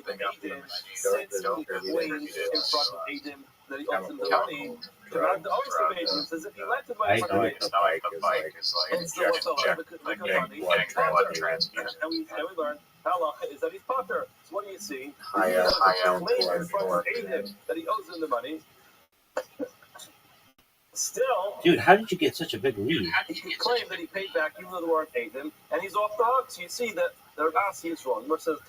Aiden since he claimed in front of Aiden that he owes him the money. Command the owns of Aiden says if he lent him money, Taik is like and still what's money, and we learned halacha is that he's potter. So what do you see? He claims in front of Aiden that he owes him the money. Still, dude, how did you get such a big lead? He claimed that he paid back even though the warrant paid him, and he's off the hook. So you see that the Rabbi is wrong. Which says,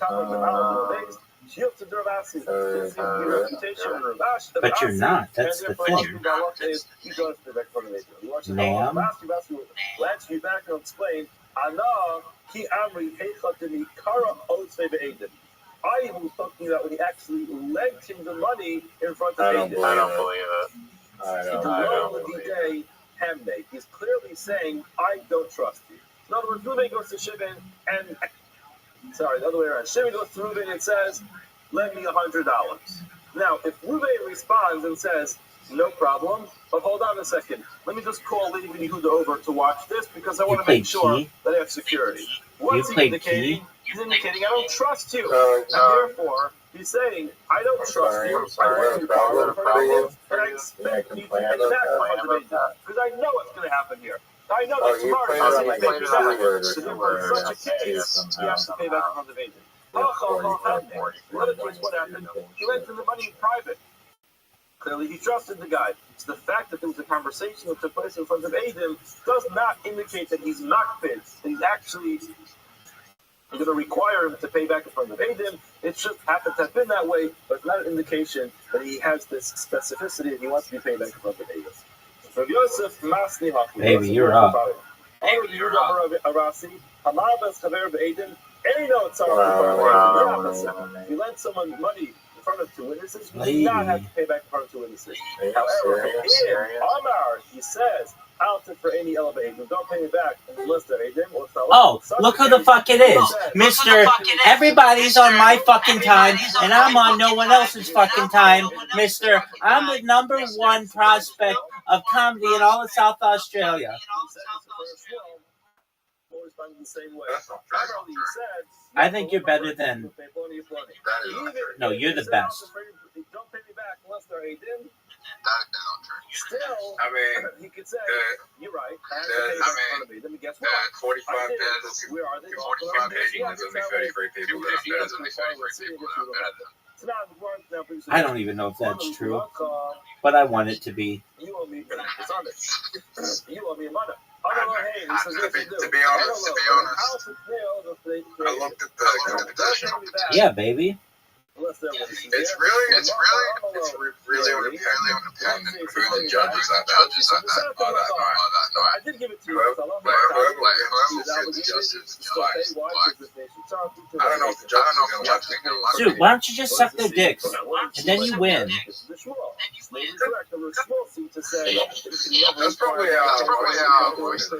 but you're not. That's the thing. Ma'am? Let's be back and explain. I was talking about when he actually lent him the money in front of Aiden. I don't believe it. He's clearly saying, I don't trust you. In other words, Reuben goes to Shimon and... Sorry, the other way around. Shimon goes to Reuben and says, lend me $100. Now, if Reuben responds and says, no problem, but hold on a second. Let me just call Levi Yehuda over to watch this because I want to make sure that I have security. What's he indicating? He's indicating, I don't trust you. And therefore... He's saying, I don't trust you, I want you to borrow from you, but I expect you to pay back because I know what's going to happen here. I know that tomorrow he's going to pay you back. So therefore, in such a case, you have to pay back from the Vedic. In other words, what happened? He lent him the money in private. Clearly, he trusted the guy. So the fact that there was a conversation that took place in front of Aiden does not indicate that he's not fit, that he's actually... We're going to require him to pay back in front of Aiden. It just happened to have been that way, but it's not an indication that he has this specificity and he wants to be paid back in front of Aiden. Rabbi Yosef Masni Hachi. Baby, you're up. You lend someone money in front of two witnesses, you do not have to pay back in front of two witnesses. However, in Amar, he says, for any elevator, don't pay me back unless they're Aiden. Oh, look who the fuck it is. Mr. Everybody's on my fucking time, and I'm on no one else's fucking time. Mr. I'm the number one prospect of comedy in all of South Australia. I think you're better than... No, you're the best. Don't pay me back unless they're Aiden. Still, I mean, he could say, you're right. Let me guess what? 45 pages. Where are they? 45 pages. There's only 33 people that are better than me. 33 people that are better than. I don't even know if that's true, but I want it to be. You owe me. It's on it. You owe me a money. To be honest, I looked at the petition. Yeah, baby. It's really on the pen and who the judges are. I did give it to you. Whoever said the justice lies. I don't know if the judges are going to. Dude, why don't you just suck their dicks and then you win? That's probably how it works.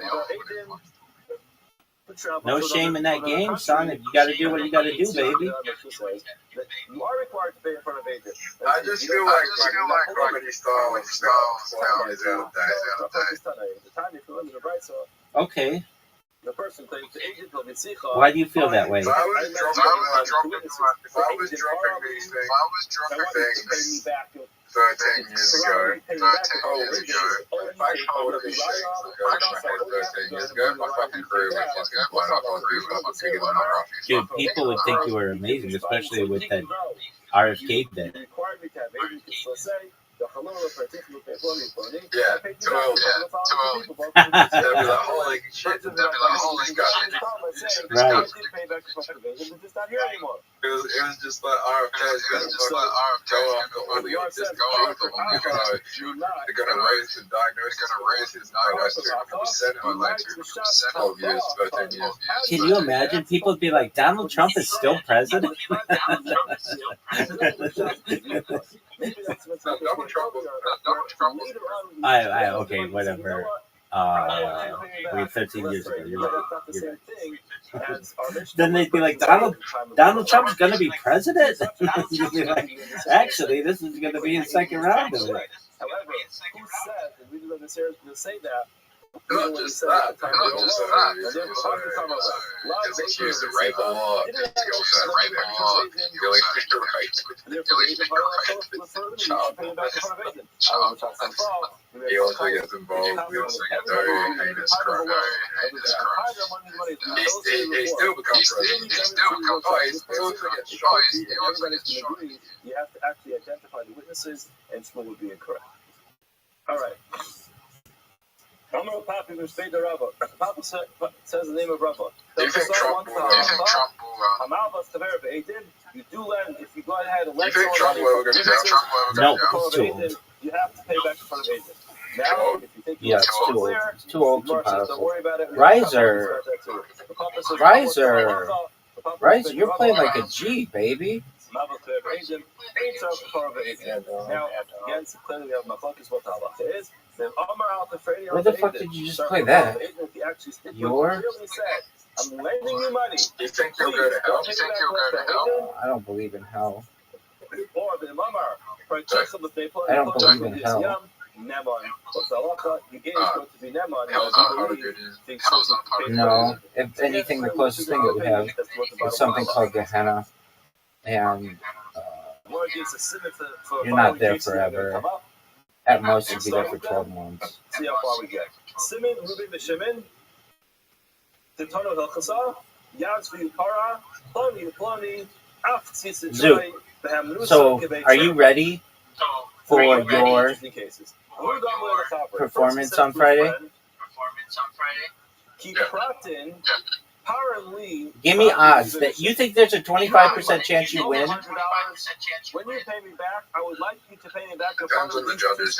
No shame in that game, son. If you got to do what you got to do, baby. You are required to pay in front of Aiden. I just feel like comedy style is out of Okay. The person claims to Aiden will be sicha. Why do you feel that way? If I was dropping these things 13 years ago, if I told these things 13 years ago, my fucking career was Dude, people would think you were amazing, especially with that RFK bit. Yeah, too old. They'll be like, holy shit. They'll be like, holy god. Right. It was just like RFK's gonna go off the one. They're gonna raise his diagnosis by like 200% in like 12 years, 13 years. Can you imagine? People would be like, Donald Trump is still president? Okay, whatever. 13 years ago, you're right. Then they'd be like, Donald Trump's going to be president? Like, actually, this is going to be his second round of it. However, who said, and we didn't necessarily say that, Not just that. He was accused of rape a lot. He was accused of rape a lot. He like And therefore, the agent should pay him back in front of agent. He also gets involved. We also get very heinous crime. He still becomes president. He also gets shot. You have to actually identify the witnesses, and Shmuel would be incorrect. All right. Papa says the name of Rabbi. Do you think Trump will? You do lend if you go ahead and lend you think Trump will go down? No, it's too old. You have to pay back in front of agent. Now, if you think Yeah, it's too old. It's too old, too powerful. Riser, you're playing like a G, baby. Now, again, so clearly we have Machlokes what the halacha is. Then Where the fuck did you just play that? I'm lending you money. You think he'll go to hell? I don't believe in hell. Or the Mamar, I don't believe in hell. No, if anything, the closest thing that we have is something called Gehenna, and you're not there forever. At most, you'll be there for 12 months. See how far we get. Simin, Ruben, Beshimin, Titono Hilchasa, Yaz Para, Ploni, Zoot. So, are you ready for your performance on Friday? Give me odds that you think there's a 25% chance you win. When you pay me back, I would like you to pay me back in front of the judges.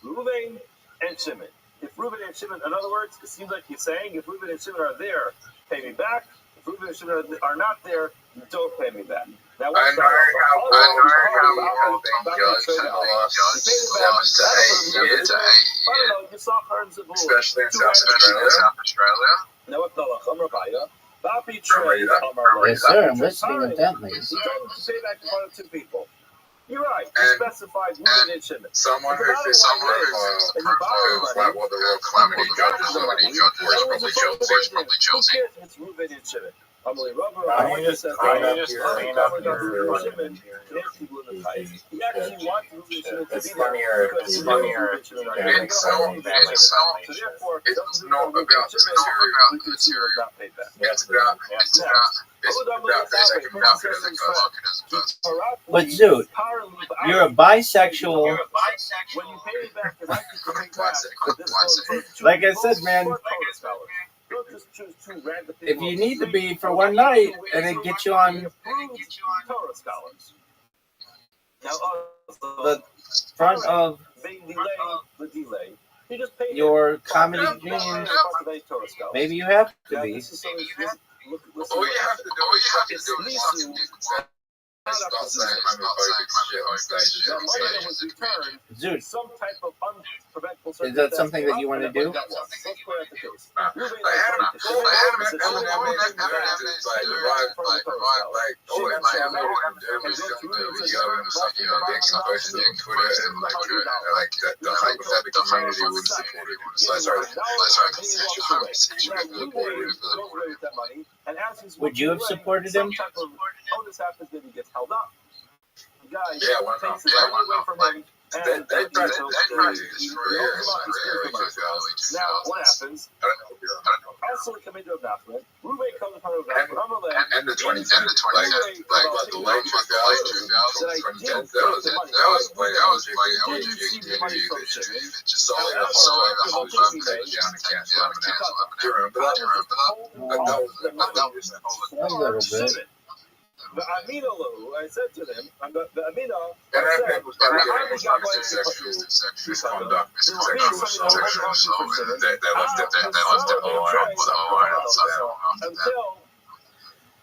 Reuven and Shimon. If Reuven and Shimon, in other words, it seems like he's saying, if Reuven and Shimon are there, pay me back. If Reuven and Shimon are not there, don't pay me back. Now, I know how we have been judged in the last 7 to 8 years. Especially in South Australia. Yes, sir, I'm listening intently. He told him to pay back in front of 2 people. You're right. You specified Reuven and Shimon. Someone who fits like what the real calamity judges were probably Chelsea. It's Reuven and Shimon. He actually wants Reuven to be there because It's not about the material. It's about But Zoot, you're a bisexual. Like I said, man, if you need to be for one night and it gets you on the front of your comedy dreams, maybe you have to be. All you have to do is fucking people. Stop saying homophobic shit on stage. Dude, some type of unpreventable is that something that you want to do? Would you have supported him? Held up. Guys, yeah, why not? They tried to do this for years. Now, what happens? Also, come into a bathroom. Reuven comes in front of a bathroom. And the 2010, like the late 2010, that was just all the whole page down the cancel. Do you remember that? The Amina, I said to them, the Amina, and sexual misconduct, they left it until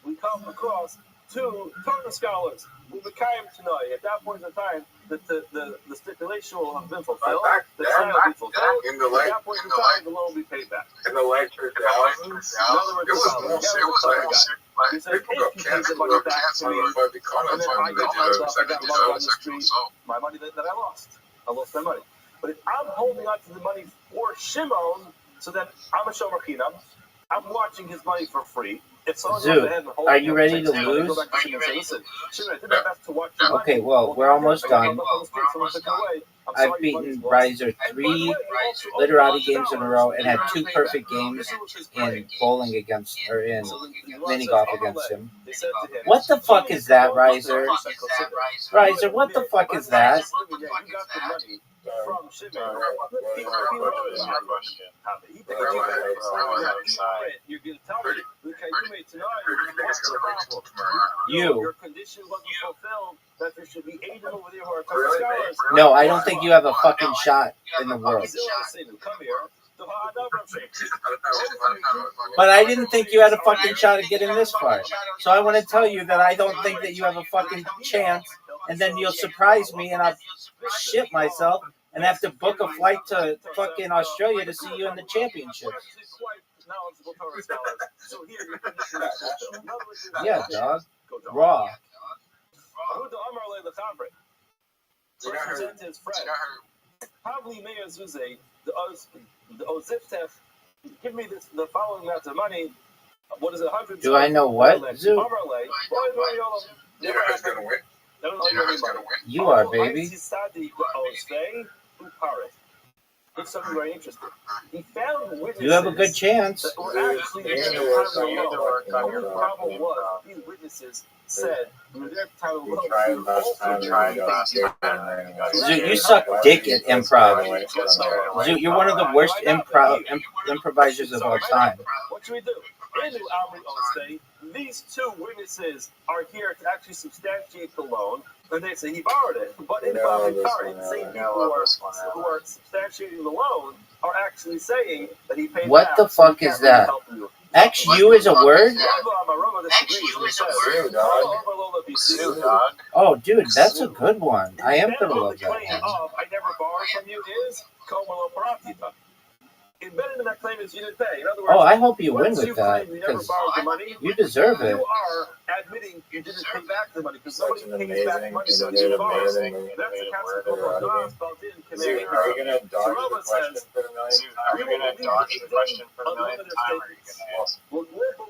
we come across 2 Torah scholars who became tonight. At that point in time, the stipulation will have been fulfilled. The trial will be fulfilled. In the at that point in time, the loan will be paid back. In the late 2000s, it was like people got canceled by the comments when they did a sexual assault. My money that I lost. I lost my money. But if I'm holding on to the money for Shimon, so that I'm a shomer chinam, I'm watching his money for free. Zoo, are you ready to lose? Okay, well, we're almost done. I've beaten Riser 3 literati games in a row and had 2 perfect games in bowling against, or in mini golf against him. What the fuck is that, Riser? Riser, what the fuck is that? From Shimon. You're going to tell me, your condition wasn't fulfilled, that there should be 8 over there who are scholars. No, I don't think you have a fucking shot in the world. Come here. But I didn't think you had a fucking shot at getting this far. So I want to tell you that I don't think that you have a fucking chance, and then you'll surprise me and I'll shit myself and have to book a flight to fucking Australia to see you in the championship. Yeah, dog. Raw. Give me the following amount of money. What is it? 100. Do I know what? Zoo? You know who's gonna win? You are, baby. It's something very interesting. He found witnesses. You have a good chance. That were actually the problem was these witnesses said their title Zoo, you suck dick at improv. Zoo, you're one of the worst improvisers of all time. What should we do? These 2 witnesses are here to actually substantiate the loan, and they say he borrowed it. But in the same people who are substantiating the loan are actually saying that he paid What back, the so fuck is that? XU is a word? Oh, dude, that's a good one. I am gonna love that one. I never borrowed from you is embedded in that claim is you didn't pay. In other words, I hope you win with that, because you deserve it. You are admitting you didn't pay back the money, because nobody pays back money that you borrowed. That's the concept of God's built-in command. Are you going to dodge the question for the million? Are you going to dodge the question for the millionth time? Or are you going to... We'll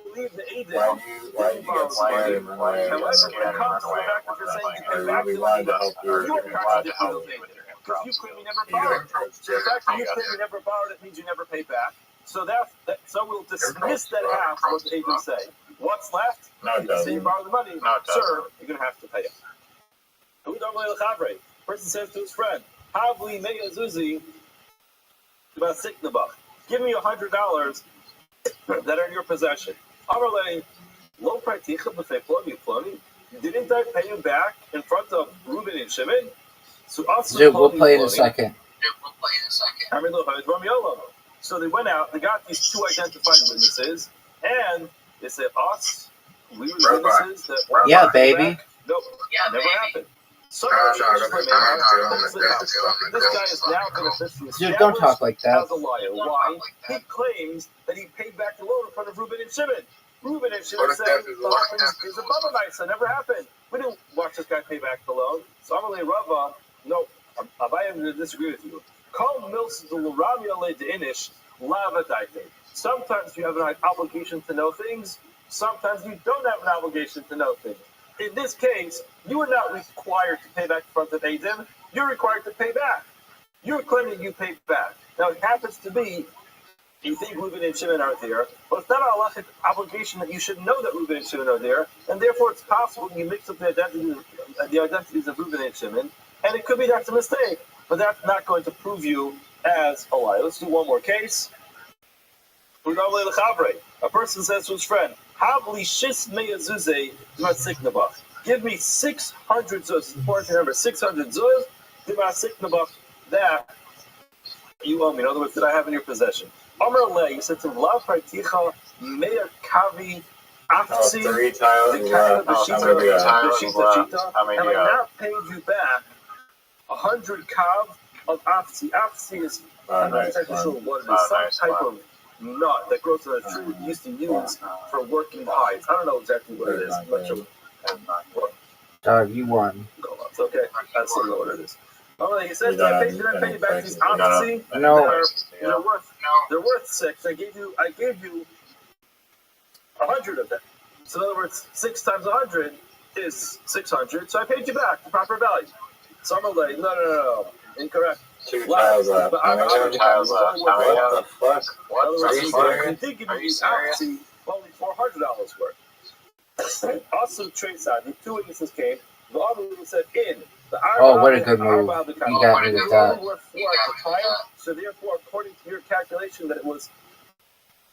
believe the agent. Why do you get scared? Why do you get scared and run away? I really wanted to help you. I wanted to help you with your because you claim you never borrowed it. So the fact that you claim you never borrowed it means you never paid back. So so we'll dismiss that half of what the agents say. What's left? No, it doesn't. Say you borrowed the money. No, it doesn't. Sir, you're going to have to pay it. Person says to his friend, Havli Meya Zuzi, give me $100 that are in your possession. Amarle, lo praticha b'fei ploni ploni. Didn't I pay you back in front of Reuben and Shimon? Dude, we'll play in a second. So they went out, they got these 2 identified witnesses, and they said, us, we were the witnesses that... Yeah, baby. Nope, never happened. So this guy is now going to officially Dude, don't talk like that. as a liar. Why? He claims that he paid back the loan in front of Reuben and Shimon. Reuben and Shimon said the loan is a bubble night, so it never happened. We didn't watch this guy pay back the loan. So I'm going to Rava, no, I am going to disagree with you. Sometimes you have an obligation to know things. Sometimes you don't have an obligation to know things. In this case, you are not required to pay back in front of Adam. You're required to pay back. You're claiming you paid back. Now, it happens to be, you think Reuben and Shimon are there, but it's not a halachic obligation that you should know that Reuben and Shimon are there, and therefore it's possible you mix up the identities of Reuben and Shimon, and it could be that's a mistake, but that's not going to prove you as a liar. Let's do one more case. A person says to his friend, give me 600 zuz. It's important to remember, 600 zuz, that you owe me. In other words, that I have in your possession. He said to him, La Farticha Meir Kavi Afsi, have I not paid you back 100 kav of Afsi? Afsi is, I'm not exactly sure what it is, some type of nut that grows on a tree we used to use for working hides. I don't know exactly what it is. I'm not sure. You won. No, it's okay. I still know what it is. Oh, he said, did I pay you back these Afsi? No. They're worth 6. I gave you 100 of them. So in other words, 6 times 100 is 600. So I paid you back the proper value. So I'm like, no, incorrect. 2 tiles left. How many tiles left? What the fuck? Are you serious? You think if you serious? Only $400 worth. Also, trade side, the 2 witnesses came. The other witness said in. What a good move. You got me with that. So therefore, according to your calculation, that it was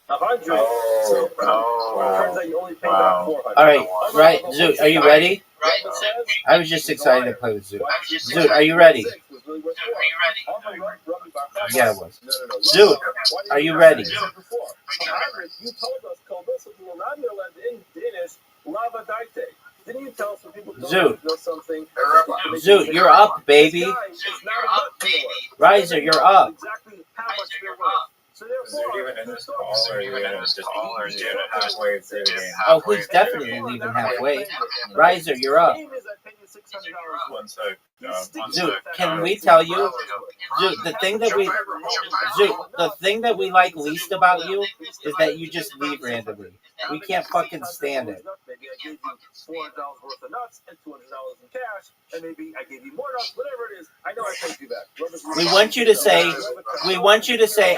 100. Wow. Turns out you only paid back 400. All right, Zoot, are you ready? I was just excited to play with Zoot. Zoot, are you ready? Yeah, I was. Zoot, are you ready? You told us, didn't you tell us when people don't know something? Zoot, you're up, baby. Riser, you're up. Exactly how much they're worth. So is there even in this call, or are you in this just halfway through the game? Oh, he's definitely leaving halfway. Riser, you're up. 1 sec. Zoot, can we tell you? Zoot, the thing that we like least about you is that you just leave randomly. We can't fucking stand it. Maybe I gave you $400 worth of nuts and $200 in cash, and maybe I gave you more nuts, whatever it is. I know I paid you back. We want you to say,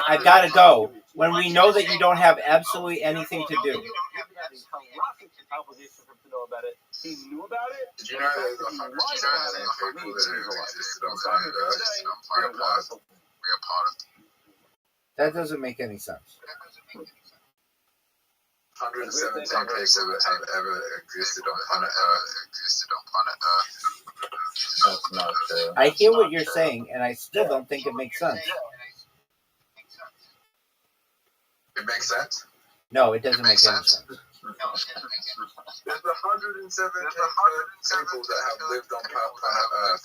I gotta go, when we know that you don't have absolutely anything to do. He knew about it. Did you know there's 100 people that existed on planet Earth? We are part of. That doesn't make any sense. 117 people that have ever existed on planet Earth. That's not true. I hear what you're saying, and I still don't think it makes sense. It makes sense? No, it doesn't make any sense. There's 117 people that have lived on planet Earth.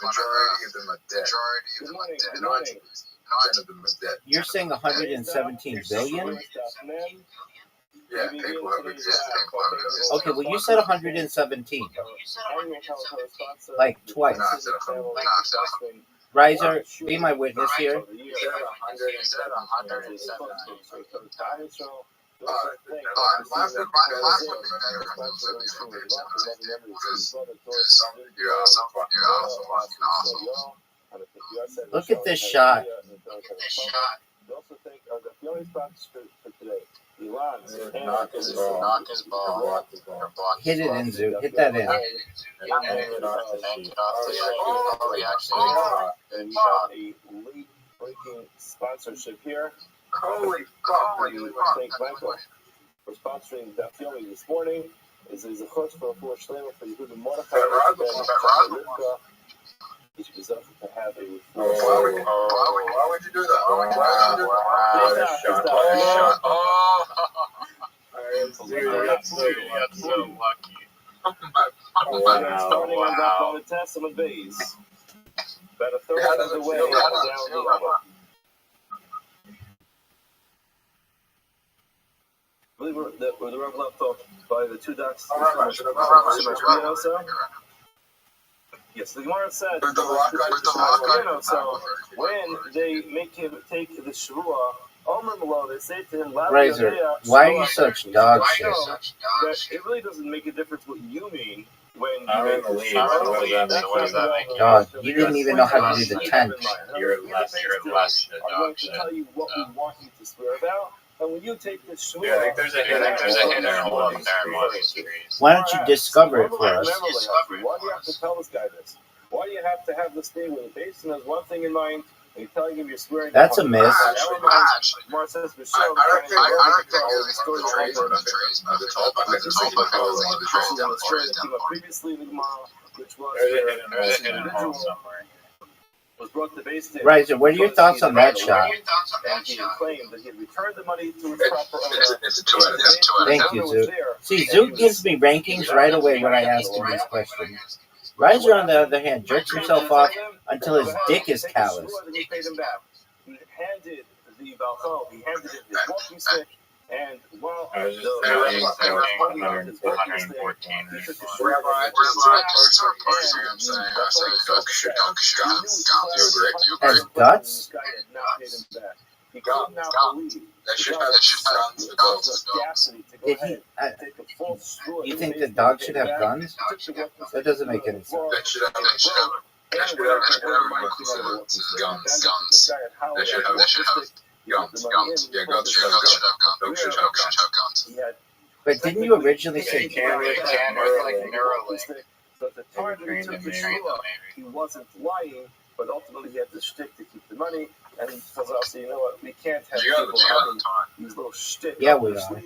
Majority of them are dead. 90% of them are dead. You're saying 117 billion? Yeah, people have existed on planet Earth. Okay, well, you said 117. Like twice. No, I said 100. Riser, be my witness here. You said 117. Look at this shot. Hit it in, Zoot. Hit that in. Sponsorship here. Holy fuck! Thank Michael for sponsoring that filming this morning. Is a chutz for Shleima for Yehuda Mordechai. Each deserves to have a. Why would you do that? What a shot! That's so lucky. Starting on the test of a base. About a third of the way down the level. I believe we're the Rav left off by the 2 dots. Yes, the Gemara said, so when they make him take the Shavua, they say to him, Riser, why are you such dog shit? It really doesn't make a difference what you mean when you I'm in the lead, so what does that make? Dog, you didn't even know how to do the 10. You're less I'm going to tell you what we want you to swear about. And when you take this Shua, I think there's a hit there in one of these series. Why don't you discover it for us? Why do you have to tell this guy this? Why do you have to have this thing where the basin has one thing in mind and you're telling him you're swearing? That's a miss. I don't think there's trays on the trays. Previously in the Gemara, which was there's a hidden hole somewhere. Was brought to base stamp. Riser, what are your thoughts on that shot? And he claimed that he had returned the money to its proper owner. It's a 2 out of 10. Thank you, Zoot. See, Zoot gives me rankings right away when I ask him these questions. Riser, on the other hand, jerks himself off until his dick is callous. He handed the Balcho, he handed him his walking stick, and while I was just saying 114. Has guts? He could not believe That should have guns for dogs as well. Did he? You think the dog should have guns? That doesn't make any sense. That should have everyone considers guns. They should have guns. Yeah, guns should have guns. Dogs should have guns. But didn't you originally say Camera, like Neuralink. So at the time that he took the shua, he wasn't lying, but ultimately he had the shtick to keep the money. And he tells us, you know what, we can't have people having these little shtick. Yeah, we are.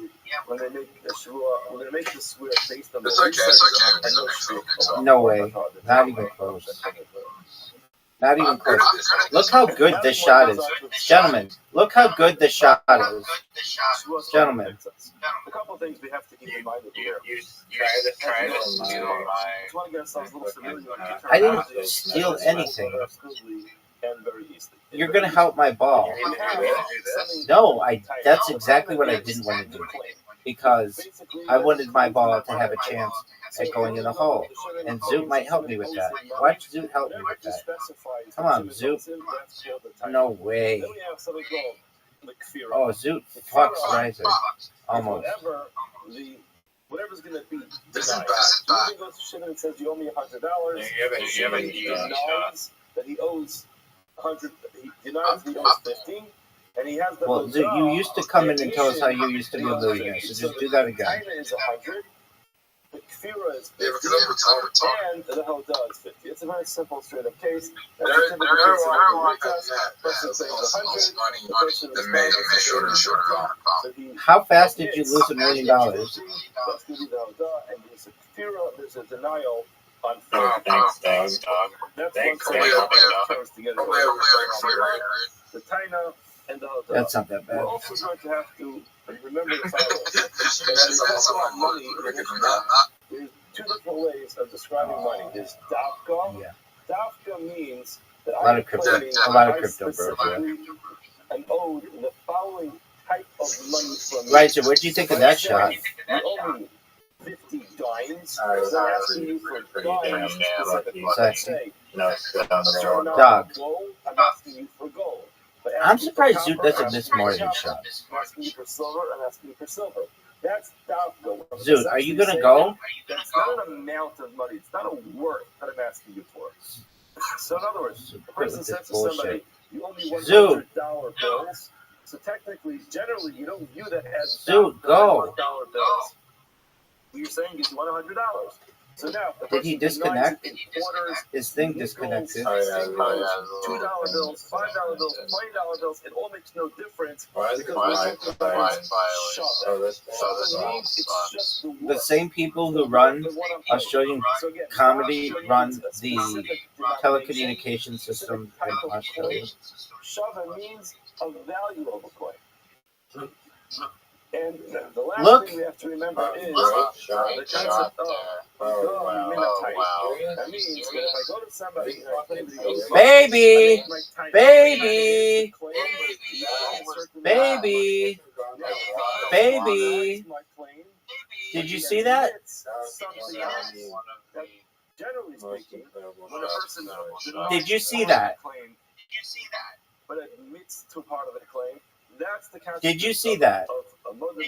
When they make the shua, when they make the swear based on the No way. Not even close. Not even close. Look how good this shot is. Gentlemen, look how good this shot is. Gentlemen. A couple of things we have to keep in mind here. I didn't steal anything. You're going to help my ball. No, that's exactly what I didn't want to do. Because I wanted my ball to have a chance at going in the hole. And Zoot might help me with that. Watch Zoot help me with that. Come on, Zoot. No way. Oh, Zoot fucks Riser. Almost. Whatever's going to be This is denied. bad. He goes to Shimon and says, you owe me $100. He denies that he owes 100. He denies he owes 15. And he has the Well, Zoot, you used to come in and tell us how you used to be a millionaire. So just do that again. China is 100. The Kfira is 50. Yeah, because I'm retired. And the Hoda is 50. It's a very simple, straight-up case. There are one that has money that made shorter. How fast did you lose $1 million? That's going to be the Hoda, and there's a Kfira, there's a denial on faith. Thanks, dog. That's Thanks, one Dog. thing comes together. The Taina and the Hoda. That's not that We're bad. also going to have to remember the following. There's two different ways of describing money. There's dafka. Yeah. Dafka means that A lot of crypto, bro. and owed the following type of money from you. Right, so what do you think of that shot? You owe me 50 dimes. So I'm asking you for dimes specifically. Exactly. Say, Dog. gold, I'm asking you for gold. But I'm asking surprised for Zoot copper, doesn't miss more than shots. I'm asking you for silver, I'm asking you for silver. That's dafka. Zoot, are you gonna go? That's not an amount of money. It's not a worth that I'm asking you for. So in other words, a person says to somebody, you owe me $100 bills. So technically, generally, you don't view that as Zoot, go. $1 bills. What you're saying is you want $100. So now, if Did he person disconnect? denies in quarters, His thing disconnected. $2 bills, $5 bills, $20 bills, it all makes no difference. The same people who run Australian comedy run the telecommunication system in Australia. Shava means a value of a coin. And the last Look. thing we have to remember is the concept of minatite. That means that if I go to somebody and I claim that he goes, Baby! Baby! Baby! Baby! Did you see that? Generally speaking, when a person Did you see that? but admits to part of the claim, that's the concept. Did you see that? Of a mother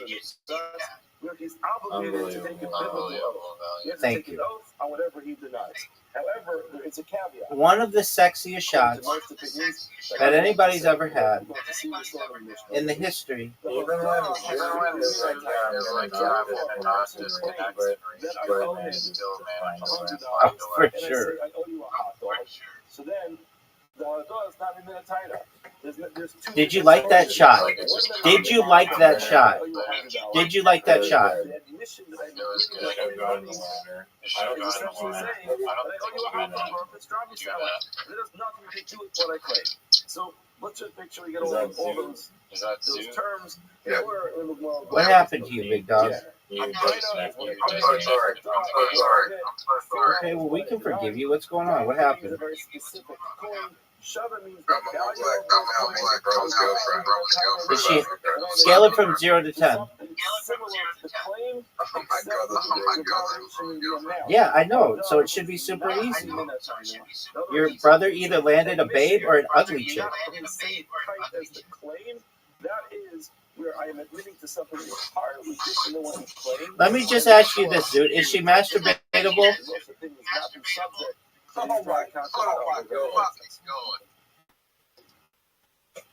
where he's obligated to take a biblical oath. He has to Thank take you. an oath on whatever he denies. However, there is a caveat. One of the sexiest shots that anybody's ever had in the history. For sure. So then, the Hadadah is not in the Taina. Did you like that shot? Did you like that shot? Did you like that shot? So let's just make sure we get all those terms. What happened to you, big dog? I'm sorry. Okay, well, we can forgive you. What's going on? What happened? Did she scale it from 0 to 10? Yeah, I know. So it should be super easy. Your brother either landed a babe or an ugly chick. That is, where I am admitting to something entirely different than what he claimed. Let me just ask you this, dude. Is she masturbatable? Most opinions not be subject to these broad concepts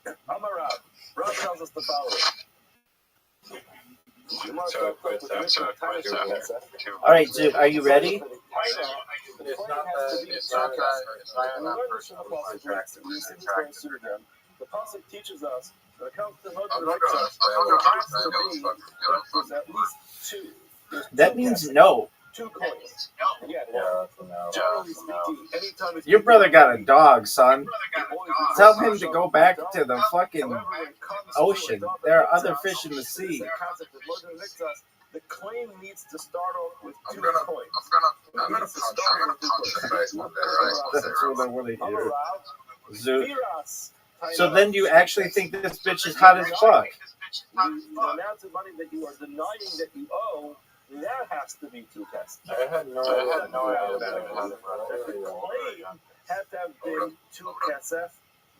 of Amarav. Rav tells us the following. All right, Zoot, are you ready? It's not the pasuk teaches us that it comes to I'm not gonna at least two. That means no. 2 coins. Generally speaking, anytime it's Your brother got a dog, son. Tell him to go back to the fucking ocean. There are other fish in the sea. The claim needs to start off with 2 coins. I'm gonna punch the face one day, right? That's what I want to hear. Zoot. Firas. So then you actually think this bitch is hot as fuck? The amount of money that you are denying that you owe, that has to be 2 tests. I had no idea. The claim had to have been 2 kesef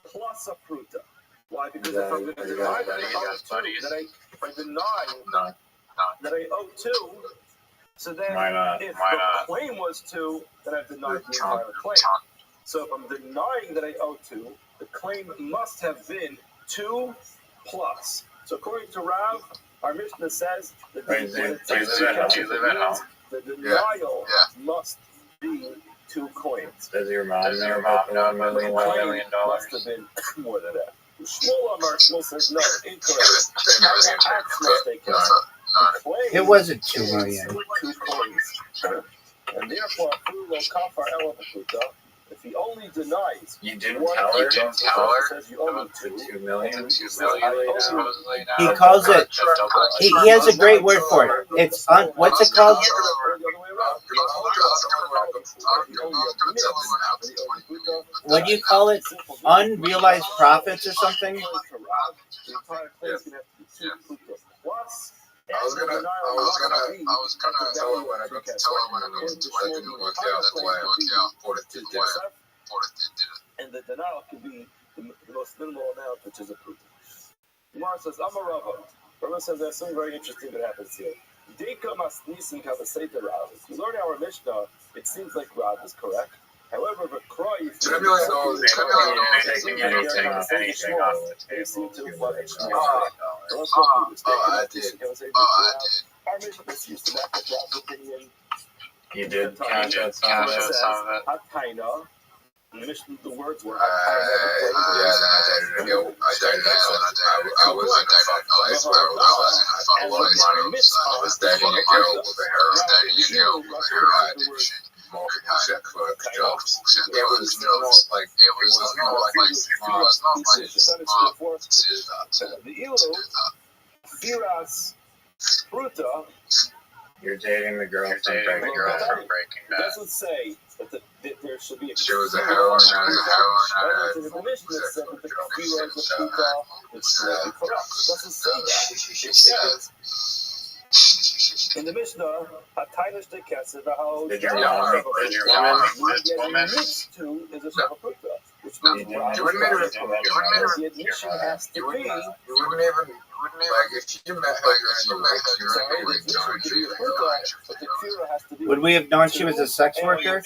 plus a pruta. Why? Because if I'm going to deny that I owe 2, if I deny that I owe 2, so then if the claim was 2, then I've denied the entire claim. So if I'm denying that I owe 2, the claim must have been 2 plus. So according to Rav, our Mishnah says that the denial must be 2 coins. Does your mom know about the $1 million? Must have been more than that. Shmuel says no, incorrect. It wasn't 2 million. 2 coins. And therefore, if he only denies, You didn't tell her? says you owe me 2 million? He calls it. He has a great word for it. It's what's it called? What do you call it? Unrealized profits or something? I was gonna tell her when I got to I didn't work out. That's why I worked out. And the denial can be the most minimal amount, which is a proof. Gemara says, I'm a Rabbi. Rabbi says there's something very interesting that happens here. If you learn our Mishnah, it seems like Rav is correct. However, the Kroy is taking anything off the table. I did. Our Mishnah seems to back up Rav's opinion. You did catch some of it. Hataina. The Mishnah, the words were I was in a place where I was dating a girl with a hair addiction. It was not like the Ilu, Firas, Fruta. You're dating the girl from Breaking Bad. It doesn't say that there should be a. She was a heroin addict. The Mishnah said that the Firas of Fruta is correct. It doesn't say that. It says in the Mishnah, Hatainish de Kesef, Did your woman mixed to is a Sheva Fruta, which means you wouldn't the admission has to be. You wouldn't even if you met her, Would we have known she was a sex worker?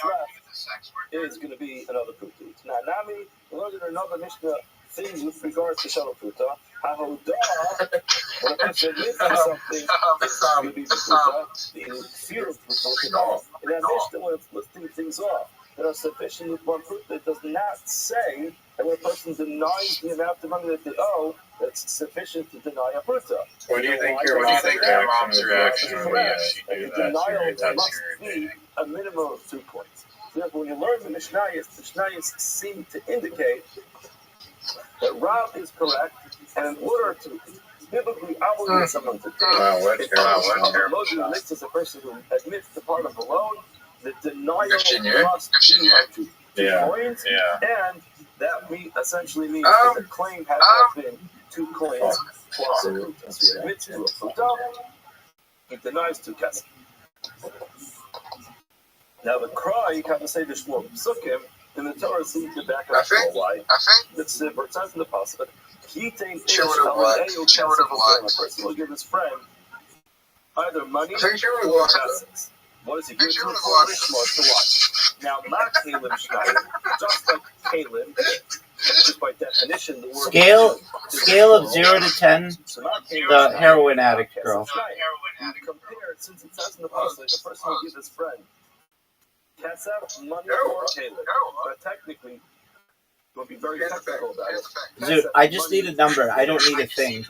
Is going to be another Fruta. Now, Nami, we learned in another Mishnah things with regards to Sheva Fruta. Hahodah, when a person admits to something, it's going to be the Fruta. The fear of Fruta. In that Mishnah, when it's listing things off that are sufficient with one fruit, that does not say that when a person denies the amount of money that they owe, that's sufficient to deny a fruta. What do you think your mom's reaction would be if she knew that? The denial must be dating? a minimum of 2 points. Therefore, when you learn the Mishnayos seem to indicate that Rav is correct, and in order to biblically obligate someone to take, if is a person who admits the part of the loan, the denial must be 2 coins, and that essentially means that the claim has to have been 2 coins plus a fruta. So he admits to a fruta, he denies 2 kesef. Now the cry, you can't say the Shmuel Psukim, And the Torah seems to back up why. It says in the pasuk, he thinks a person will give his friend either money or blessings. What does he give to him for? To watch. Now, not Caleb Schneider, just like Caleb, just by definition, the word scale of 0 to 10, the heroin addict girl. You compare it, since it says in the pasuk, the person will give his friend Kesef, money, or Caleb. But technically, we'll be very technical about it. Dude, I just need a number. I don't need a thing.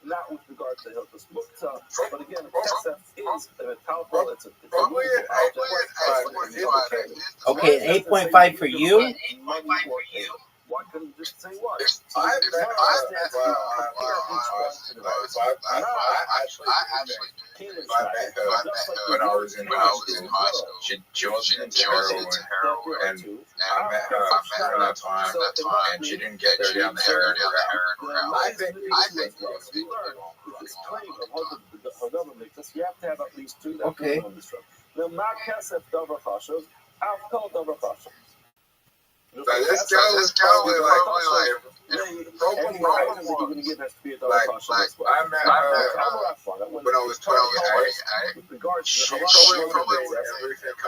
Not with regard to Hilchos Muktzah, but again, Kesef is a powerful, it's a movable object. Okay, an 8.5 for you? Why couldn't you just say what? I met her when I was in high school. She wasn't into heroin, and I met her that time, and she didn't get down the heroin route. I think this claim of Haggadah Mikdash, you have to have at least two. Okay. Now, Ma Kesef Davar Chashav, I'll call Davar Chashav. Let's go with Roman one. I met her when I was 28. She told me everything I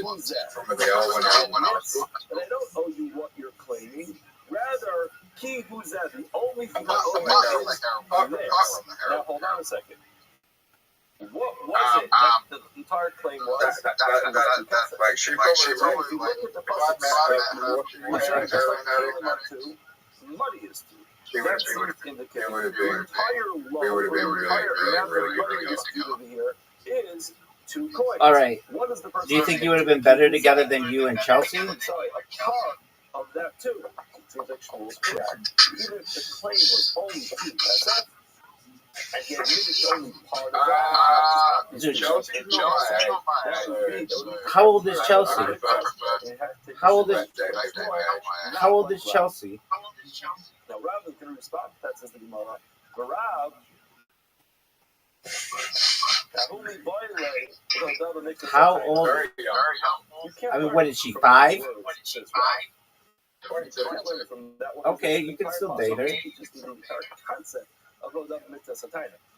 wanted from a girl when I was. And I don't owe you what you're claiming. Rather, Ki Huzeh, the only thing I owe you is this. Now, hold on a second. What was it that the entire claim was? Like she probably if you look at the money is two. That seems to indicate the entire loan, the entire amount of money disputed over here is 2 coins. All right. What is the person? Do you think you would have been better together than you and Chelsea? Sorry, a part of that too. Seems like Shmuel was correct. Even if the claim was only 2 pesos, and he admitted only part of that. How old is Chelsea? How old is Chelsea? Now, Rav is going to respond to that, says the Gemara. But Rav, how old? I mean, what is she, 5? Okay, you can still date her.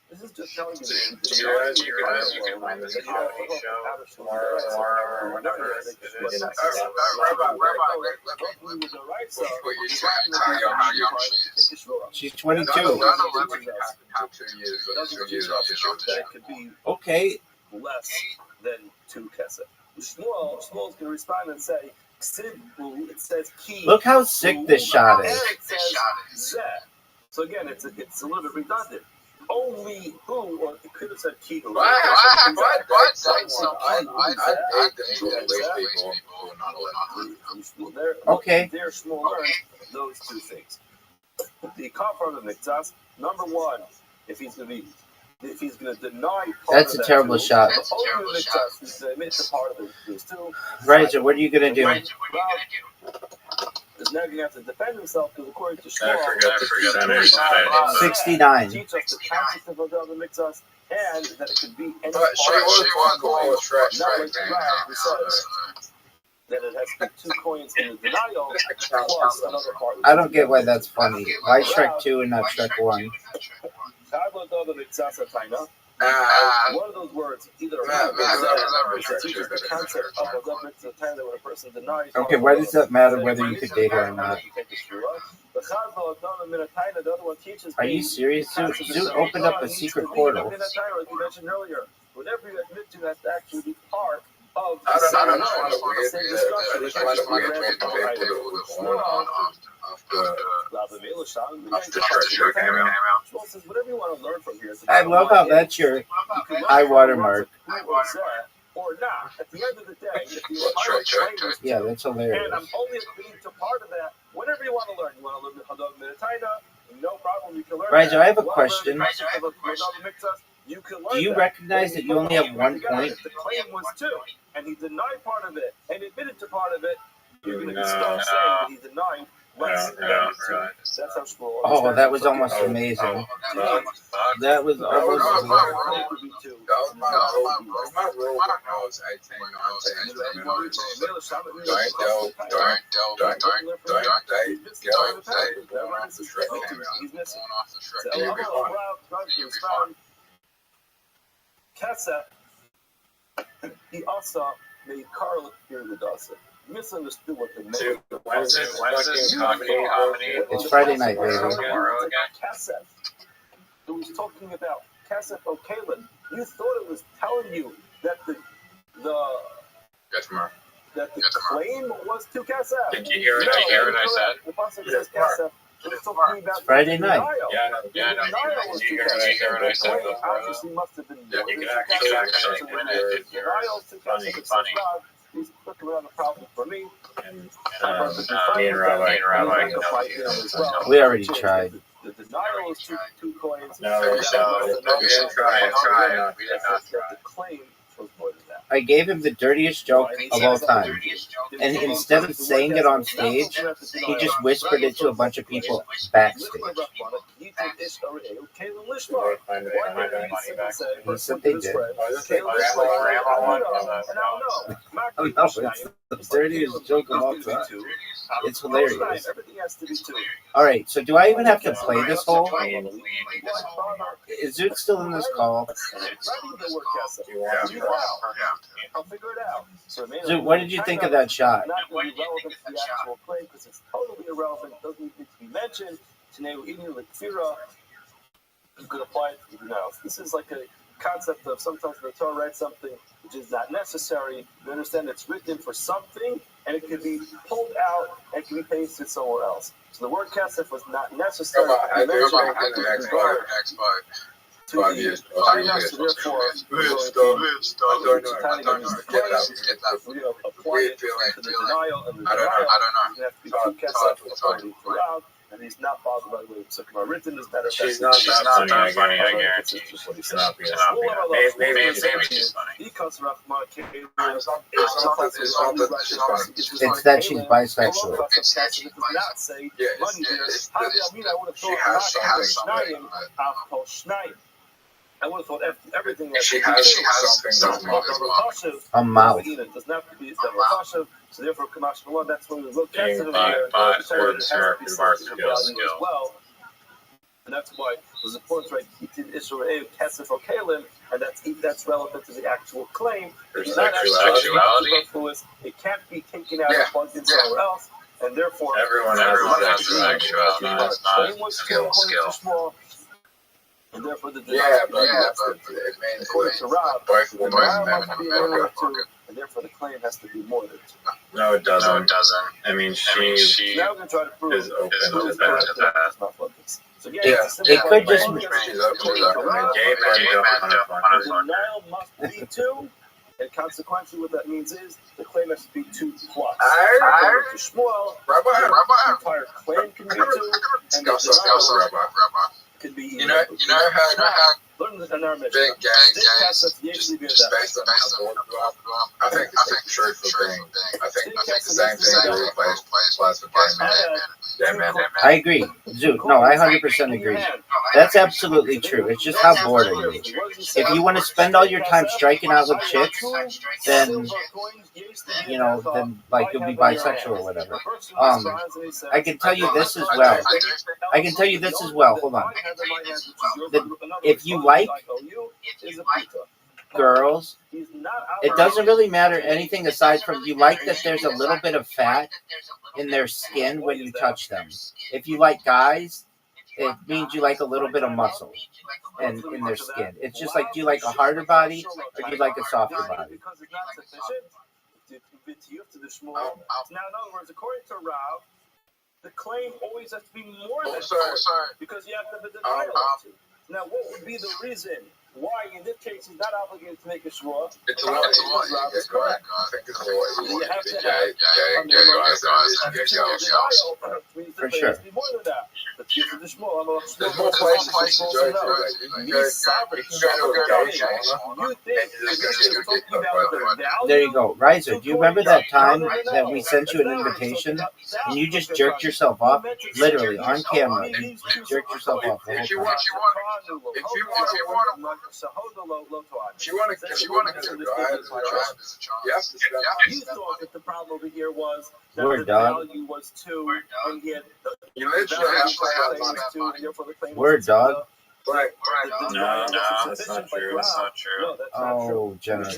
This is just telling you you can find this comedy show tomorrow or whenever. She's 22. That could be Okay. less than 2 kesef. Shmuel's going to respond and say, it says ki. Look how sick this shot is. And it says zeh. So again, it's a little bit redundant. Only who, or it could have said ki. Okay. They're Shmuel learned those 2 things. The kafar of the mikzas, number 1, if he's going to deny part That's of a terrible shot. the only mikzas is to admit the part of those 2. Right, so what are you going to do? Is now going to have to defend himself because according to I Shmuel, forgot the 69. teach us the concept of Haggadah Mikdash and that it could be any But she was trash not right like there. Rav, who says that it has to be 2 coins in the denial plus another part. I don't get why that's funny. Why Shrek 2 and not Shrek 1? Haggadah Mikdash Taina. One of those words, either teaches the concept of Haggadah Mikdash Taina that when a person denies. Okay, why does that matter whether you could date her or not? Are you serious? Zoot opened up a secret portal. As we mentioned earlier, whenever you admit to that to actually be part of I don't know. I love how that's your high watermark. Or not. At the end of the day, if you Yeah, that's hilarious. and I'm only agreeing to part of that. Whatever you want to learn. You want to learn the Haggadah Minataina, no problem. You can learn Right, so I have a You wanna question. learn the concept of Haggadah Mikdash, you can learn Do you that. recognize that you only have 1 point? If the claim was 2, and he denied part of it, and admitted to part of it, you're going to be still saying that he denied less than the two. That's how Shmuel. Oh, that was almost amazing. That was almost amazing. That was my rule when I was 18. He also made Carl hear the dasa. Misunderstood what the name. Wednesday comedy. It's Friday night, baby. Kasef. It was talking about Kasef O'Kalin. You thought it was telling you that the claim was to Kasef. Did you hear what I said? The pasuk says Kasef. It was talking about Friday night. Denial was to Kasef. Obviously must have been more. You can actually win it if you're funny. He's looking around the problem for me. And me and Rabbi We already tried. The denial is two coins. No, we didn't try. We did not try. The claim was more than that. I gave him the dirtiest joke of all time. And instead of saying it on stage, he just whispered it to a bunch of people backstage. He said they did. Oh, no, it's the dirtiest joke of all time. It's hilarious. Alright, so do I even have to play this whole? Is Zoot still in this call? I'll figure it out. Zoot, what did you think of that shot? Not really relevant to the actual play because it's totally irrelevant. Doesn't need to be mentioned. You could apply it to the nouns. This is like a concept of sometimes the Torah writes something which is not necessary. You understand it's written for something and it could be pulled out and it can be pasted somewhere else. So the word kasef was not necessary. I do the next part. 5 years. Therefore, and he's not bothered by the way it's written. Is better. She's not funny. I guarantee. She's not being funny. Maybe she's funny. It's that she's bisexual. I would have thought everything she has something A mouth. It doesn't have to be so therefore Kamash Malone, that's when we look at it as well. And that's why it was important, right? He did Israel Kesef or Kalim, and that's relevant to the actual claim. It's not sexuality. It can't be taken out and plugged in somewhere else, and therefore everyone has sexuality. It's not skill. And therefore the according to Rob, the denial must be more than 2, and therefore the claim has to be more than 2. No, it doesn't. I mean, she now we're going to try to prove is open to that. So It could just be. Denial must be 2, and consequently what that means is the claim has to be 2 plus. To Shmuel, the entire claim can be 2, and the denial can be you know how big gangs just based on how I think truthful thing. I think the same thing really applies for man. I agree. Zoot, no, I 100% agree. That's absolutely true. It's just how bored are you? If you want to spend all your time striking out with chicks, then, then like you'll be bisexual or whatever. I can tell you this as well. Hold on. If you like girls, it doesn't really matter anything aside from you like that there's a little bit of fat in their skin when you touch them. If you like guys, it means you like a little bit of muscle and in their skin. It's just like, do you like a harder body or do you like a softer body? Now, in other words, according to Rav, the claim always has to be more than 2 because you have to have a denial of 2. Now, what would be the reason why, in this case, he's not obligated to make a shua? It's a lot. It's correct. I think it's a lot. You have to have For sure. the There's more places to judge. You can go to a dojo. There you go. Riser, do you remember that time that we sent you an invitation and you just jerked yourself off? Literally, on camera. You jerked yourself off the whole If you time. want to get a guy as a child, you have to spend. You thought that the problem over here was that Word, the dog. value was 2, and yet You literally have to have money. 2, and therefore the claim Word, was dog. Right. No, that's not true. That's not true. No, that's not true. Oh, generally. Is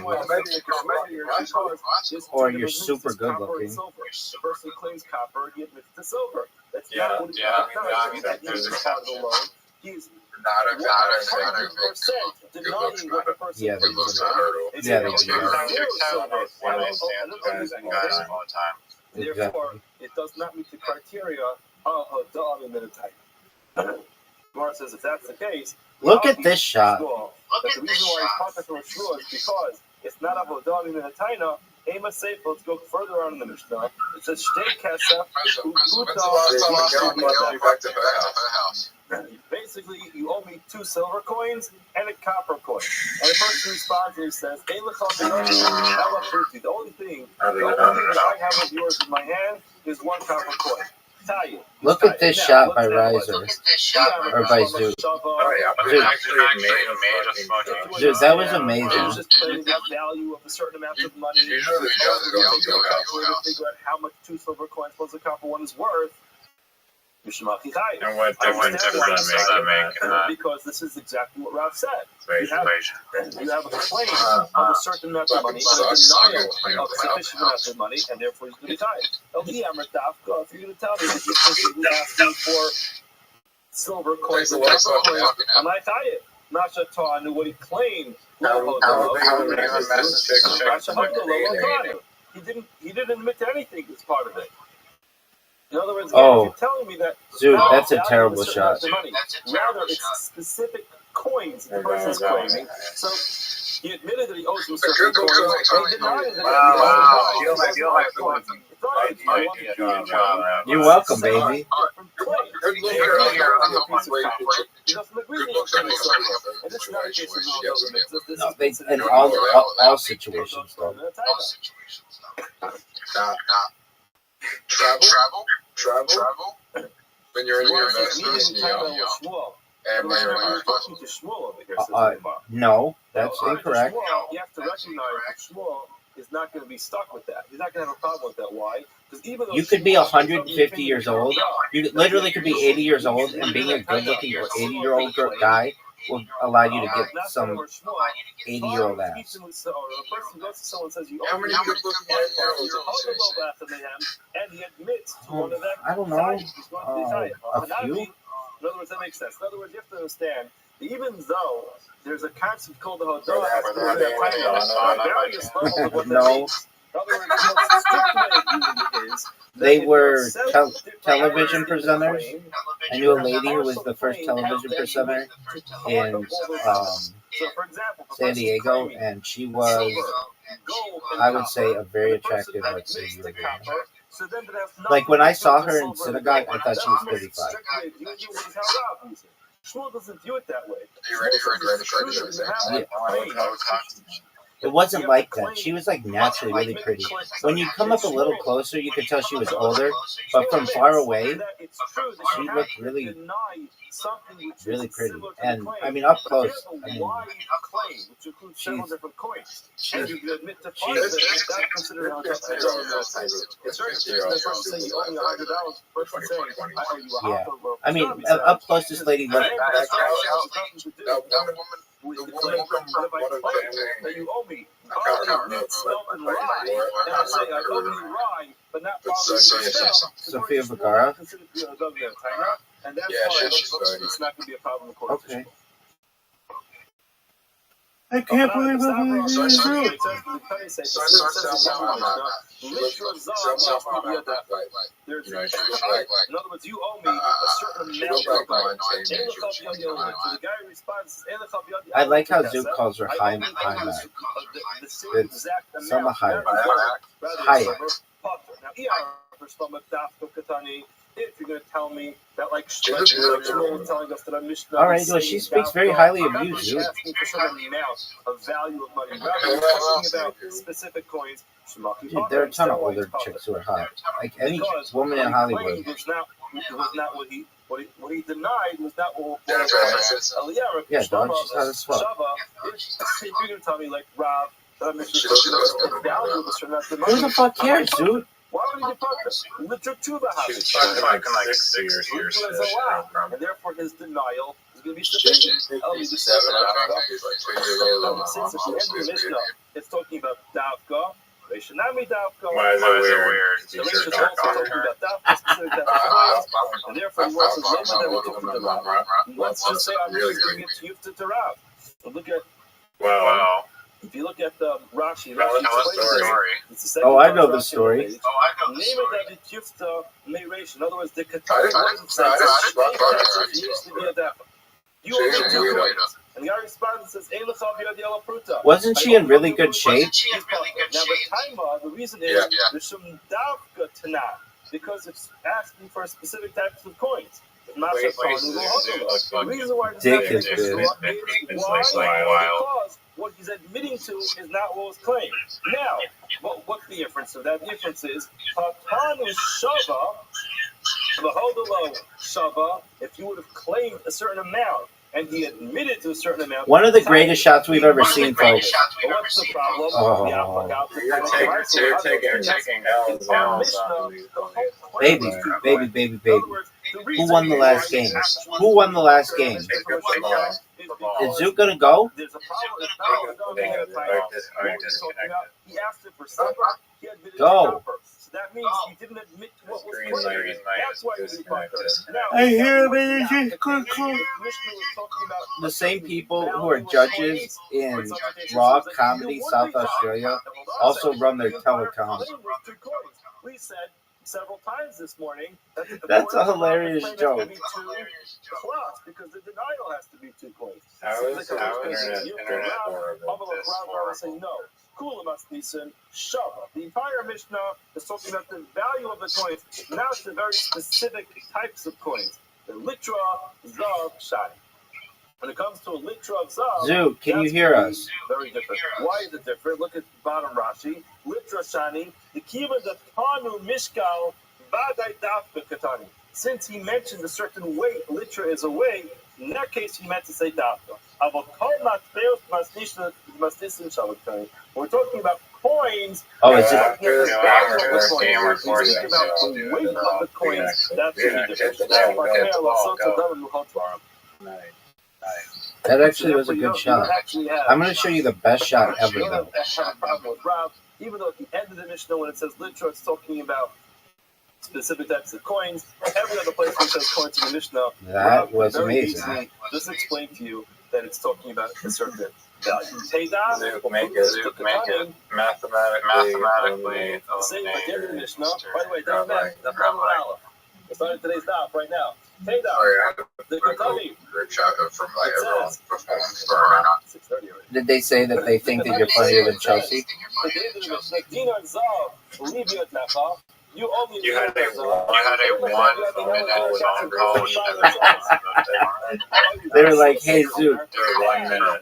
Or two you're different super things, good copper and looking. silver. The person claims copper, he admits to silver. That's Yeah, not what he's yeah, doing. yeah, there's exceptions. He's Not a 100% denying what the person Yeah, they claims. do. It's Yeah, like, they do. One night stands guys and guys all the time. Therefore, it does not meet the criteria of a dog in the type. Gemara says if that's the case, Look at this shot. That the reason why he's contacting a shmuel is because it's not a dog in the taina. Ema Seif, let's go further on in the Mishnah. It says Shtei Kesef Basically, you owe me 2 silver coins and a copper coin. And the person responds and he says, the only thing that I have of yours in my hand is 1 copper coin. Taik. Look at this shot by Riser. Or by Zoot. Dude, that was amazing. It's just claiming the value of a certain amount of money. Usually the judge will go to a house. Figure out how much 2 silver coins plus a copper one is worth. And what difference does that make? Because this is exactly what Rav said. Equation. You have a claim of a certain amount of money, and a denial of sufficient amount of money, and therefore he's going to die. If you're going to tell me that you're asking for silver coins and copper coins, I'm like, Nasha Torah knew what he claimed. He didn't admit to anything as part of it. In other words, if you're telling me that Dude, that's a terrible shot. Rather, it's specific coins the person's claiming. So he admitted that he owes him certain coins, but he denied that. You're welcome, baby. No, they, in all situations, though. Travel. When you're in your investments, and when you're no, that's incorrect. You have to recognize that Shmuel is not going to be stuck with that. He's not going to have a problem with that. Why? Because even though you could be 150 years old. You literally could be 80 years old, and being a good-looking 80-year-old guy will allow you to get some 80-year-old ass. A person goes to someone and says, "You how owe many me good-looking 80-year-olds? And he admits to one of them. I don't know. A few? In other words, that makes sense. In other words, you have to understand that even though there's a concept called the Hodah, various levels of what that means. In other words, the strict way is They were television presenters. I knew a lady who was the first television presenter in San Diego, and she was, I would say, a very attractive, let's say, like when I saw her in synagogue, I thought she was 35. Shmuel doesn't view it that way. You ready for a example? It wasn't like that. She was like naturally really pretty. When you come up a little closer, you could tell she was older, but from far away, she looked really, really pretty. And I mean, up close, I mean, yeah. I mean, up close, this lady looked. That you owe me. Sophia Vergara. And that's why it's not going to be a problem. Okay. I can't believe I'm true. In other words, you owe me a certain amount of money. The guy responds, I like how Zook calls her High. It's Sama High. High. if you're going to tell me that, like Shmuel was telling us that a Mishnah. All right, well, she speaks very highly of you, Zoot. Asking for some amount of value of money. Rather than talking about specific coins. Dude, there are a ton of older chicks who are hot. Like any woman in Hollywood. Was not what he denied was not what yeah, dog, she's hot as fuck. If you're going to tell me, like, Rob, that Mishnah value this or not, Who the fuck cares, dude? why would he depart this? Litra Tuba has She's like 6 years. and therefore his denial is going to be sufficient. Since at the end of the Mishnah, it's talking about Davka. Reishanami Davka. Why is it weird? The Reish is also talking about Davka, specific Davka, and therefore he wants to limit everything to Rav. He wants to say, I'm just bringing it to you to Rav. So look at, Wow. if you look at Rashi, Oh, I know the story. In other words, the Katari used to be a Dafa. You only do coins. And the guy responds and says, Wasn't she in really good shape? Now, the reason is there's some Davka Tanah, because it's asking for specific types of coins. Not the reason why Dick is good good. because what he's admitting to is not what was claimed. Now, what's the difference? So that difference is Patanu Shava, Behold Shava, if you would have claimed a certain amount and he admitted to a certain amount. One of the greatest shots we've ever seen, folks. But what's the problem? Oh. You're taking L's now. Baby. Who won the last game? Who won the last game? Is Zoot gonna go? There's a problem. He asked it for supper. He admitted Go. So that means he didn't admit to what was claimed. That's why he I hear the same people who are judges in Raw Comedy South Australia also run their telecom. We said several times this morning that That's a hilarious joke. Plus, because the denial has to be 2 coins. How is internet saying no. Kula must be Shava. The entire Mishnah is talking about the value of the coins. Now it's the very specific types of coins. The litra, zav, shani. When it comes to a litra of zav, Zoot, can you hear us? Very different. Why is it different? Look at bottom Rashi. Litra shani. The kiva the panu mishkal vadai dafka katani. Since he mentioned a certain weight, litra is a weight. In that case, he meant to say dafka. We're talking about coins. Oh, is it? After this game, we're forced to about the weight of the coins. That's really different. That actually was a good shot. I'm going to show you the best shot ever, though. Even though at the end of the Mishnah, when it says litra, it's talking about specific types of coins. Every other place where it says coins in the Mishnah, that was amazing. Just explain to you that it's talking about a certain value. Zoot make it mathematically. Same at the end of the Mishnah. By the way, Rabbi. It's not in today's daf right now. The Katani. It says 6:30 already. Did they say that they think that you're funnier than Chelsea? You only You had a 1 minute phone call. They were like, hey, Zoot. 1 minute.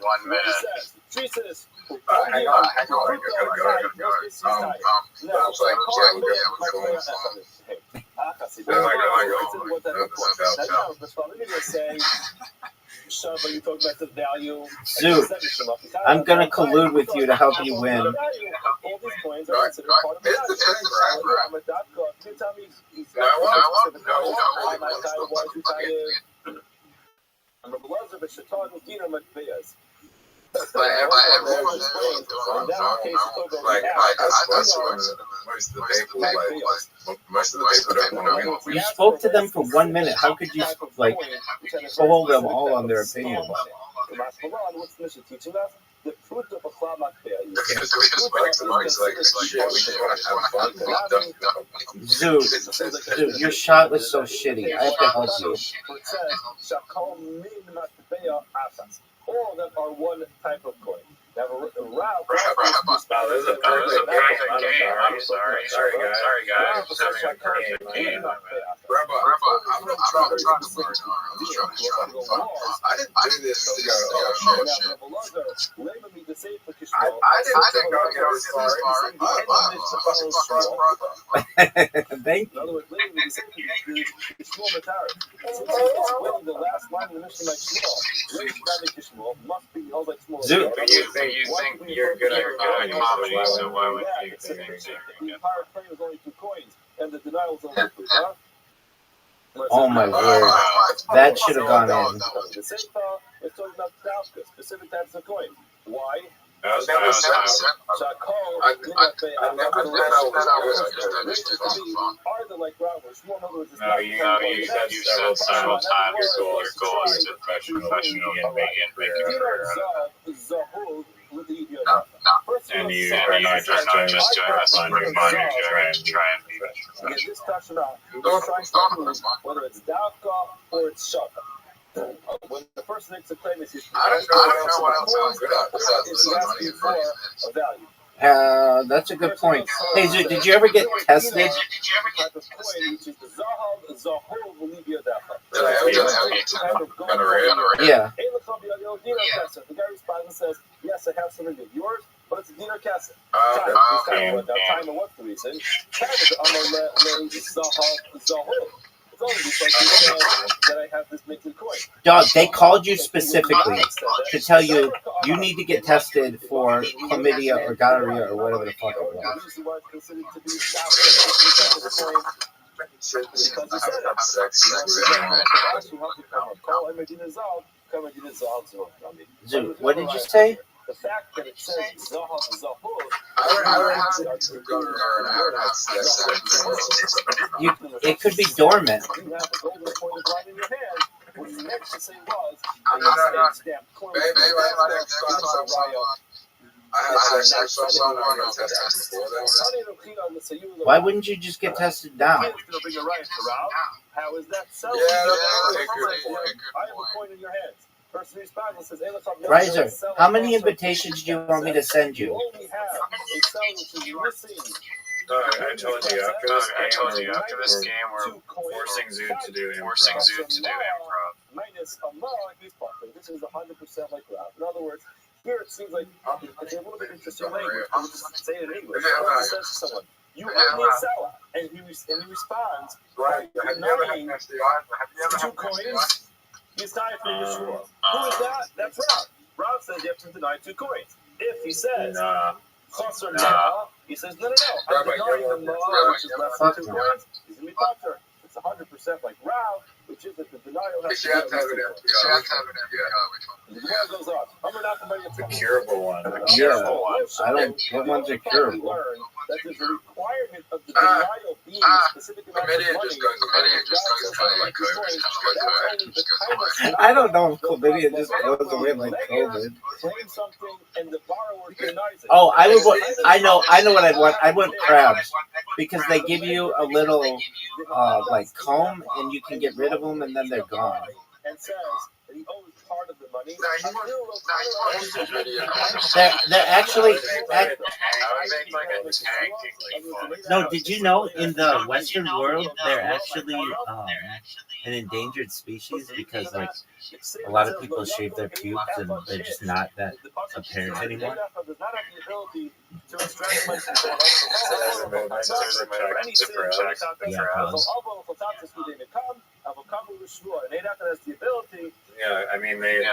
Hang on. I gotta go. Zoot, I'm going to collude with you to help you win. You spoke to them for 1 minute. How could you, pull them all on their opinions? What's the mission teaching us? The fruit of a Zoot, your shot was so shitty. I have to help you. All of them are one type of coin. They have a This is a perfect game. I'm sorry, guys. Just having a perfect game. Rabbi, I'm not trying to learn. I'm just trying to have fun. I didn't do this shit. I didn't think I would get this far. Thank you. In other words, living with the same thing is Shmuel Matari. Since winning the last line of the Mishnah like Shmuel, Leish David Kishmuel must be held like Shmuel. Zoot. You think you're good at comedy, so why would you think the entire claim was only 2 coins, and the denial was only 3, huh? Oh my word. That should have gone in. The same thought is talking about Dafka, specific types of coins. Why? I never said I never said I was are the like robbers. No, you said several times your goal is to professional and make and you are not just doing this on your money, you're trying to be professional. Whether it's Dafka or it's Shaka. When the person makes a claim, is I don't know what else sounds good at a value. That's a good point. Hey, Zoot, did you ever get tested? Yeah. The guy responds and says, yes, I have some of yours, but it's a dinar kasset. Time, what's the reason? That I have this making coin. Dog, they called you specifically to tell you you need to get tested for chlamydia or gonorrhea or whatever the fuck it was. Zoot, what did you say? The fact that it says Zahav and Zahul, it could be dormant. you have the golden coin of God in your hand. What you meant to say was, Why wouldn't you just get tested now? How is that so? I have a coin in your hands. Person responds and says, Riser, how many invitations do you want me to send you? only have a cell which is missing. I told you after this game we're forcing Zoot to do improv. Minus a mo like this part. This is 100% like Rob. In other words, here it seems like it's a little bit interesting language. I'm just saying it in English. It says to someone, you owe me a seller, and he responds, Right. Have you ever had 2 coins? He's tied for Yeshua. Who is that? That's Rob. Rob says you have to deny 2 coins. If he says, Chasser Ma, he says, no. I'm denying the Ma, which is less than 2 coins. He's going to be Pater. It's 100% like Rob, which is that the denial has to be. The Gemara goes on. The curable one. Curable one. I don't. What ones are curable? That there's a requirement of the denial being a specific amount of money. I don't know if chlamydia just goes away like COVID. Oh, I know what I'd want. I want crabs because they give you a little like comb and you can get rid of them and then they're gone. And says that he owes part of the money. They're actually. No, did you know in the Western world they're actually an endangered species because like a lot of people shave their pubes and they're just not that apparent anymore. Yeah, I mean they.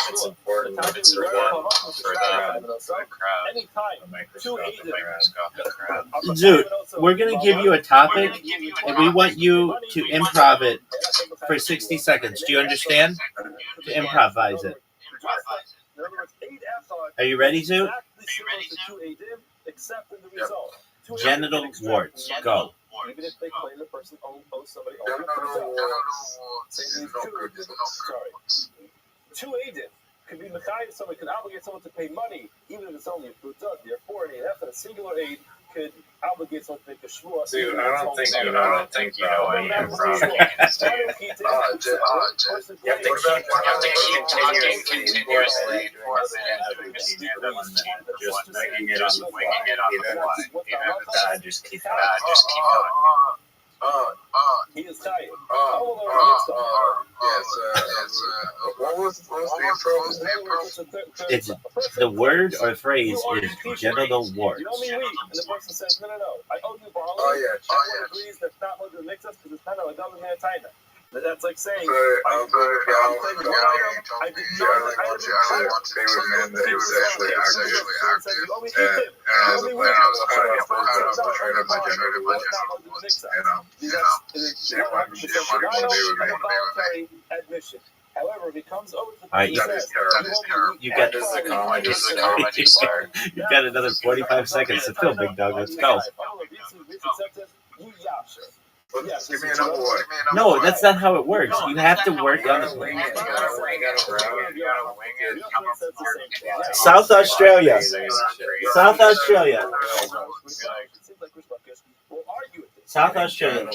It's important. It's for one for the crowd. Dude, we're gonna give you a topic, and we want you to improv it for 60 seconds. Do you understand? To improvise it. Are you ready, Zoot? Genital warts. Go. Even if they claim the person owes somebody Two agents could be Matthias, someone can obligate someone to pay money, even if it's only a fruit. Therefore, an AF and a singular aid could obligate someone to make a shvua. Dude, I don't think you know any of You have to keep talking continuously. Just winging it on the fly. Just keep going. He is tired. What was the approach? It's the word or phrase is genital warts. You know me, and the person says, no, I owe you barley. Everyone agrees that's not going to mix us because it's not a double man China. That's like saying, I did admission. However, it becomes over to Alright, you got This is a comedy start. You got another 45 seconds to fill, big dog. Let's go. Yes, give me another one. No, that's not how it works. You have to work on it. South Australia. South Australia. South Australia.